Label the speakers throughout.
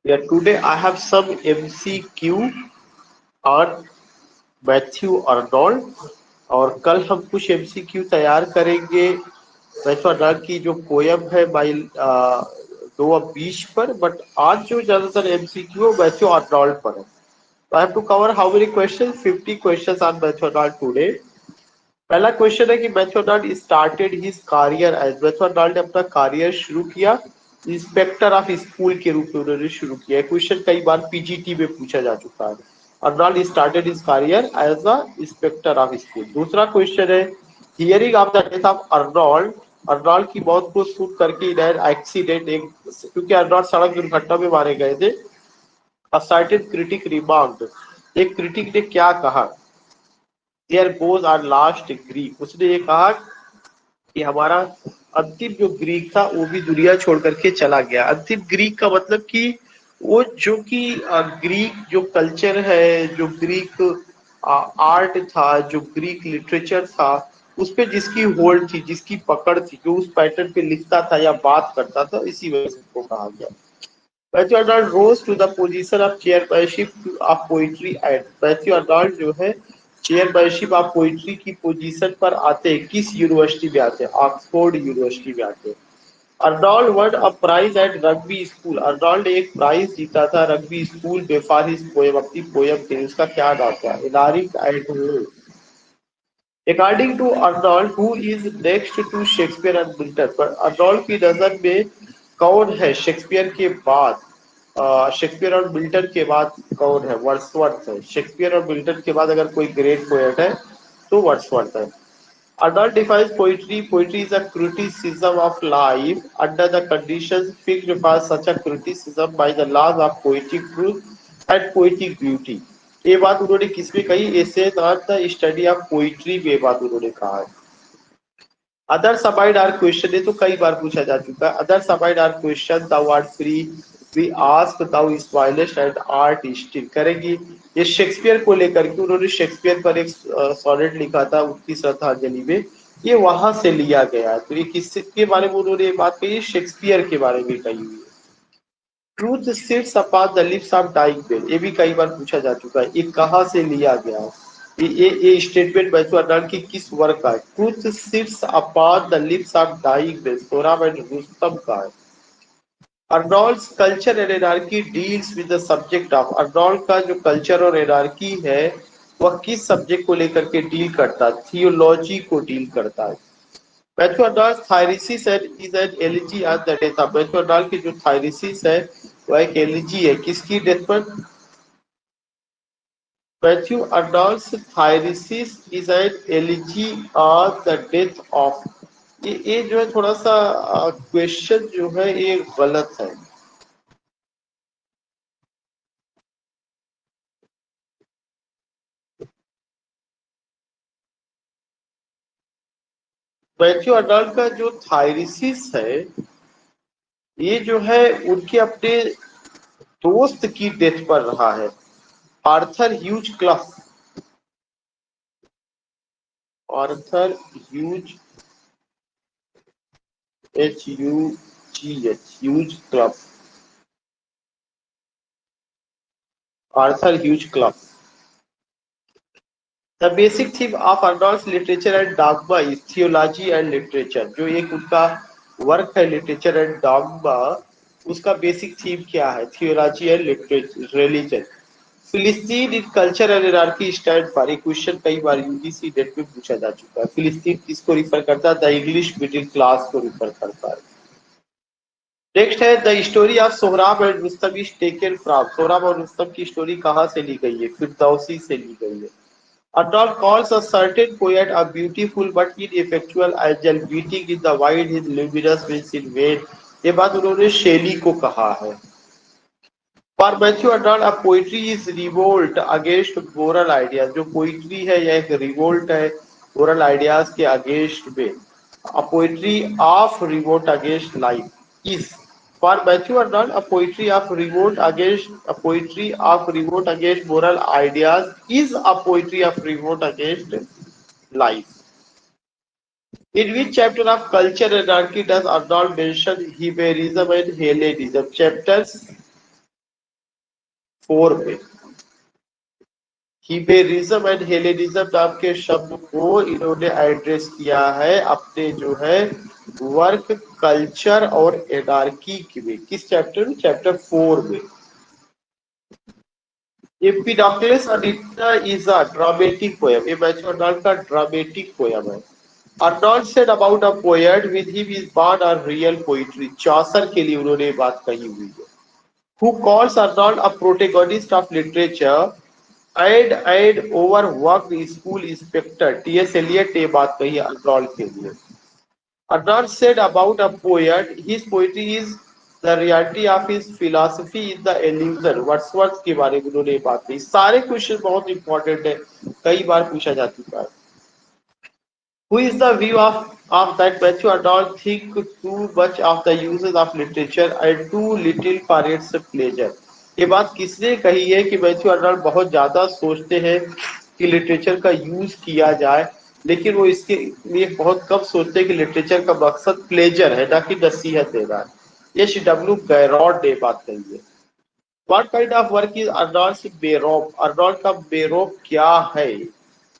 Speaker 1: Yeah, today I have some MCQ on Matthew Arnold और कल हम कुछ एमसीक्यू तैयार करेंगे मैथ्यू अर्नोल्ड की जो पोयम है बाई 2 पर। बट आज जो ज्यादातर एमसीक्यू मैथ्यू अर्नोल्ड पर है। I have to cover how many question 50 question on Matthew Arnold today. पहला क्वेश्चन है कि Matthew Arnold started his career as Matthew Arnold ने अपना करियर शुरू किया इंस्पेक्टर ऑफ स्कूल के रूप में उन्होंने शुरू किया। क्वेश्चन कई बार पीजीटी में पूछा जा चुका है। Arnold started his career as a inspector of school. दूसरा क्वेश्चन है hearing of the death of Arnold. Arnold की मौत को सुन करके इन एन एक्सीडेंट एक क्योंकि अर्नोल्ड सड़क दुर्घटना में मारे गए थे। अ सर्टेन क्रिटिक रिमार्क्ड, एक क्रिटिक ने क्या कहा, there goes our last Greek, उसने ये कहा कि हमारा अंतिम जो ग्रीक था वो भी दुनिया छोड़ करके चला गया। अंतिम ग्रीक का मतलब कि वो जो कि ग्रीक जो कल्चर है, जो ग्रीक आर्ट था, जो ग्रीक लिटरेचर था, उस पे जिसकी होल्ड थी, जिसकी पकड़ थी, जो उस पैटर्न पे लिखता था या बात करता था, इसी वजह से उसको कहा गया। Matthew Arnold rose to the position of chairmanship of poetry and Matthew Arnold जो है चेयरमैनशिप ऑफ पोइट्री की पोजीशन पर आते हैं किस यूनिवर्सिटी में आते हैं, ऑक्सफोर्ड यूनिवर्सिटी में आते हैं। Arnold won a prize at Rugby School, Arnold ने एक प्राइज जीता था रग्बी स्कूल में फॉर हिज पोएम, अपनी पोएम के। उसका क्या नाम था, Alaric and according to Arnold who is next to Shakespeare and Milton, पर अर्नोल्ड की नजर में कौन है शेक्सपियर के बाद, शेक्सपियर और मिल्टन के बाद कौन है, वर्ड्सवर्थ है। शेक्सपियर और मिल्टन के बाद अगर कोई ग्रेट पोएट है तो वर्ड्सवर्थ है। Arnold defines poetry. Poetry is a criticism of life under the conditions fixed by such a criticism by the laws of poetic truth and poetic beauty. ये बात उन्होंने किसमें कही, ऐसे द स्टडी ऑफ पोइट्री में ये बात उन्होंने कहा है। अदर सबाइड आर क्वेश्चन, ये तो कई बार पूछा जा चुका है। Others abide our question the word free we ask thou smilest and art still करेंगी। ये शेक्सपियर को लेकर के उन्होंने शेक्सपियर पर एक सोनेट लिखा था उनकी श्रद्धांजलि में, ये वहां से लिया गया है। तो ये किसके बारे में उन्होंने ये बात कही, शेक्सपियर के बारे में कही हुई है। Truth sits upon the lips of dying man, ये भी कई बार पूछा जा चुका है, ये कहाँ से लिया गया है। ये स्टेटमेंट मैथ्यू अर्नोल्ड की किस वर्क का है, truth sits upon the lips of dying man Sohrab and Rustum का है। Arnold's Culture and Anarchy deals with the subject of, Arnold का जो कल्चर और एनार्की है वह किस सब्जेक्ट को लेकर के डील करता है, थियोलॉजी को डील करता है। Matthew Arnold Thyrsis is an elegy at the death of, Matthew Arnold की जो थायरिसिस है वह एक एलिजी है किसकी डेथ पर, Matthew Arnold's Thyrsis is an elegy on the death of. ये जो है थोड़ा सा क्वेश्चन जो है ये गलत है। मैथ्यू अर्नोल्ड का जो थायरिसिस है ये जो है उनके अपने दोस्त की डेथ पर रहा है, Arthur Hugh Clough, Arthur Hugh HUGH Hugh Clough, Arthur Hugh Clough. The basic theme of Arnold's Literature and Dogma is theology and literature, जो एक उनका वर्क है लिटरेचर एंड डॉगमा, उसका बेसिक थीम क्या है, theology and literature religion. Philistine in Culture and हियरार्की stand for, एक question कई बार यूजीसी नेट में पूछा जा चुका है। फिलिस्तीन किसको रिफर करता है, द इंग्लिश मिडिल क्लास को रिफर करता है। नेक्स्ट है the story of Sohrab and Rustam is taken from, Sohrab और रुस्तम की स्टोरी कहाँ से ली गई है, फिरदौसी से ली गई है। Arnold calls a certain poet a beautiful but ineffectual angel beating in the wind his luminous wings in vain, ये बात उन्होंने शेली को कहा है। For Matthew Arnold, a poetry is revolt against moral ideas, जो पोइट्री है यह एक रिवोल्ट है मोरल आइडियाज के अगेंस्ट में। A poetry of revolt against life is, for Matthew Arnold, a poetry of revolt against moral ideas is a poetry of revolt against life. In which chapter of culture and anarchy does Arnold mention Hebraism and Hellenism? Chapters 4 में हिबेरिज्म and Hellenism नाम के शब्द को इन्होंने address किया है अपने जो है वर्क कल्चर और एनार्की में। किस चैप्टर में? चैप्टर 4 में। Empedocles on Etna is a dramatic poem. ये मैथ्यू अर्नोल्ड का ड्रामेटिक पोएम है। Arnold said about a poet with him is born a real poetry. Chaucer के लिए उन्होंने ये बात कही हुई है। Who calls Arnold a protagonist of literature and overworked school inspector। T.S. Eliot ने बात कही अर्नोल्ड के लिए। Arnold said about a poet, his poetry is the reality of his philosophy is the illusion। Wordsworth के बारे में उन्होंने बात कही। सारे क्वेश्चन बहुत इंपॉर्टेंट है, कई बार पूछा जा चुका है। Who is the view of that Matthew Arnold think too much of the uses of literature and too little for its pleasure। ये बात किसने कही है कि मैथ्यू अर्नोल्ड बहुत ज्यादा सोचते हैं कि लिटरेचर का यूज किया जाए, लेकिन वो इसके लिए बहुत कम सोचते हैं कि लिटरेचर का मकसद प्लेजर है, ना कि नसीहत देना है। H.W. गैरॉड ने बात कही है। What kind of work is Arnold's Barope? Arnold का बेरोप क्या है?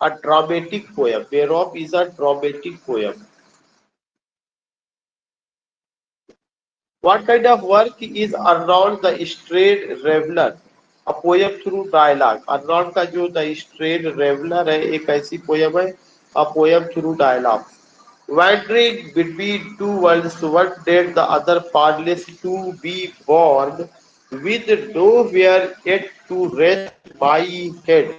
Speaker 1: A dramatic poem। Barope is a dramatic poem। What kind of work is Arnold the Strayed Reveler? A poem through dialogue। Arnold का जो The Strayed Reveler है एक ऐसी poem है, a poem through dialogue। Wandering between two worlds, one dead, the other fatherless, to be born with nowhere yet to rest my head।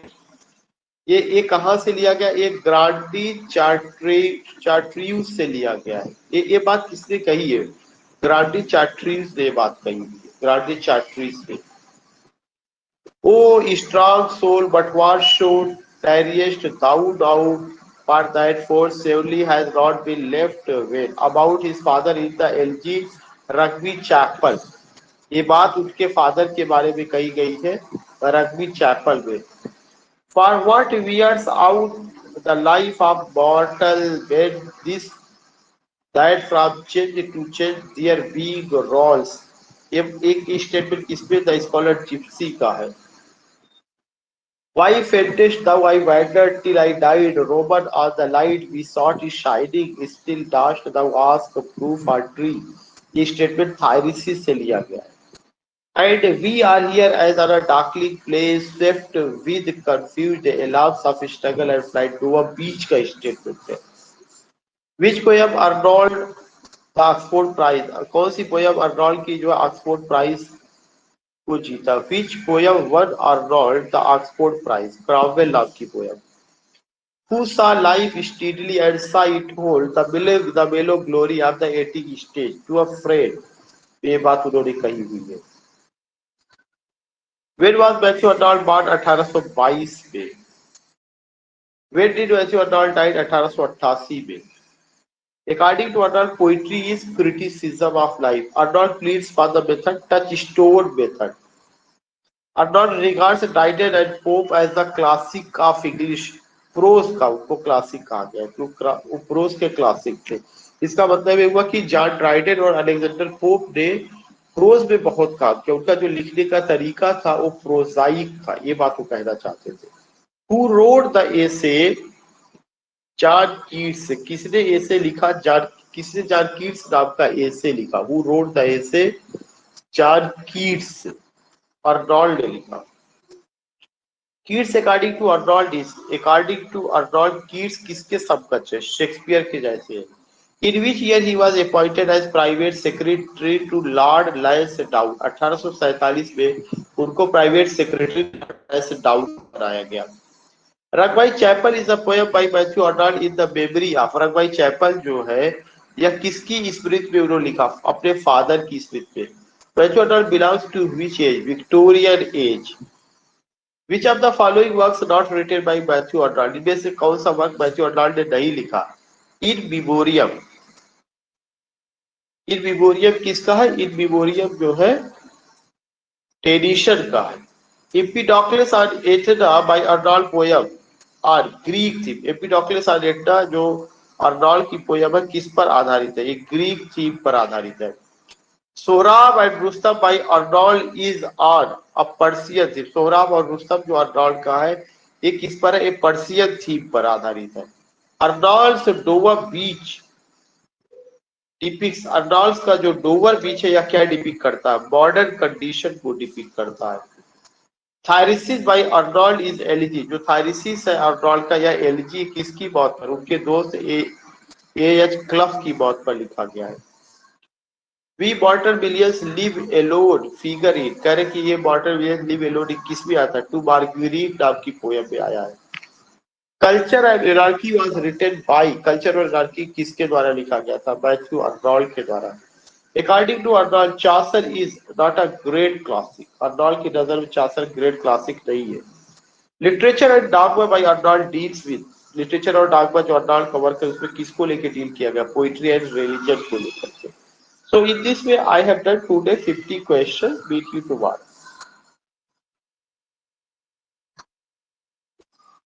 Speaker 1: ये कहां से लिया गया? एक ग्रांडी चार्ट्रियूज से लिया गया है। ये बात किसने कही है? ग्रांडी चार्ट्रियूज ने बात कही है। ग्रांडी चार्ट्रियूज ने। O strong soul by what shore tarriest thou now for that force surely has not been left when about his father in the LG Rugby chapel. ये बात उनके फादर के बारे में कही गई है रग्बी चैपल में। For what wears out the life of mortal men, this that from change to change their being roles। ये एक स्टेटमेंट किसमें? द स्कॉलर जिप्सी का है। Why faintest thou? I wandered till I died, Roman on the light we sought is shining, still darst thou ask proof or tree। ये statement थायरिसिस से लिया गया है। And we are here as on a darkling place, swept with confused alarms of struggle and flight। वो बीच का statement है। Which poem Arnold the Oxford prize? कौन सी पोयम अर्नोल्ड की जो ऑक्सफोर्ड प्राइज को जीता? Which poem won Arnold the Oxford Prize? Cromwell नाम की poem. Who saw life steadily and saw it hold the mellow glory of the 80 stage to a friend। ये बात उन्होंने कही हुई है। When was Matthew Arnold born? 1822 में। When did Matthew Arnold die? 1888 में। According to Arnold, poetry is criticism of life। Arnold pleads for the method Touchstone method। Arnold regards Dryden and Pope as the classic of English। Prose का उनको classic कहा गया है, वो pros के classic थे। इसका मतलब ये हुआ कि जॉन ड्राइडन और अलेक्जेंडर पोप ने प्रोज में बहुत काम किया। उनका जो लिखने का तरीका था वो प्रोजाइक था, ये बात वो कहना चाहते थे। Who wrote the essay? John Keats. किसने एसे लिखा? किसने जॉन कीट्स नाम का एसे लिखा? Who wrote the essay? John Keats. Arnold ने लिखा। Keats according to Arnold Keats किसके समकक्ष है? शेक्सपियर के जैसे है। In which year he was appointed as private secretary to Lord Lansdowne. 1847 में उनको प्राइवेट सेक्रेटरी लैंसडाउन बनाया गया। Rugby Chapel is a poem by Matthew Arnold in the memory of. Rugby Chapel जो है यह किसकी स्मृति में उन्होंने लिखा? अपने फादर की स्मृति में। Matthew Arnold belongs to which age? Victorian age. Which of the following works not written by Matthew Arnold? इनमें से कौन सा वर्क मैथ्यू अर्नोल्ड ने नहीं लिखा? इन मेमोरियम। इन मेमोरियम किसका है? इन मेमोरियम जो है टेनिसन का है। एम्पिडोक्लस ऑन एथना बाय अर्नोल्ड पोयम और ग्रीक थीम। एम्पिडोक्लस ऑन एथना जो अर्नोल्ड की पोयम है किस पर आधारित है? ये ग्रीक थीम पर आधारित है। Sohrab and Rustam by Arnold is on a Persian theme. Sohrab और रुस्तम जो अर्नोल्ड का है ये किस पर है? एक पर्सियन थीम पर आधारित है। अर्नोल्ड्स डोवर बीच डिपिक्स, अर्नोल्ड्स का जो डोवर बीच है या क्या डिपिक्ट करता है? मॉडर्न कंडीशन को डिपिक्ट करता है। थायरिसिस बाय अर्नोल्ड इज एलिजी, जो थायरिसिस है अर्नोल्ड का या एलिजी किसकी मौत पर? उनके दोस्त एएच क्लफ की मौत पर लिखा गया है। We mortal millions live alone figure in, कह रहे कि ये वाटरमिलियंस लिव एलोन किस में आता है? टू मार्गुरीट नाम की पोयम में आया है। Culture and anarchy was written by, culture और एनार्की किसके द्वारा लिखा गया था? मैथ्यू अर्नोल्ड के द्वारा। According to Arnold Chaucer is not a great classic, Arnold की नजर में चासर ग्रेट क्लासिक नहीं है। Literature and dogma by Arnold deals with, literature और डॉगमा जो अर्नोल्ड कवर कर उसमें किसको लेके डील किया गया? पोइट्री एंड रिलीजन को लेकर के। So in this way I have done today 50 questions. Meet you tomorrow.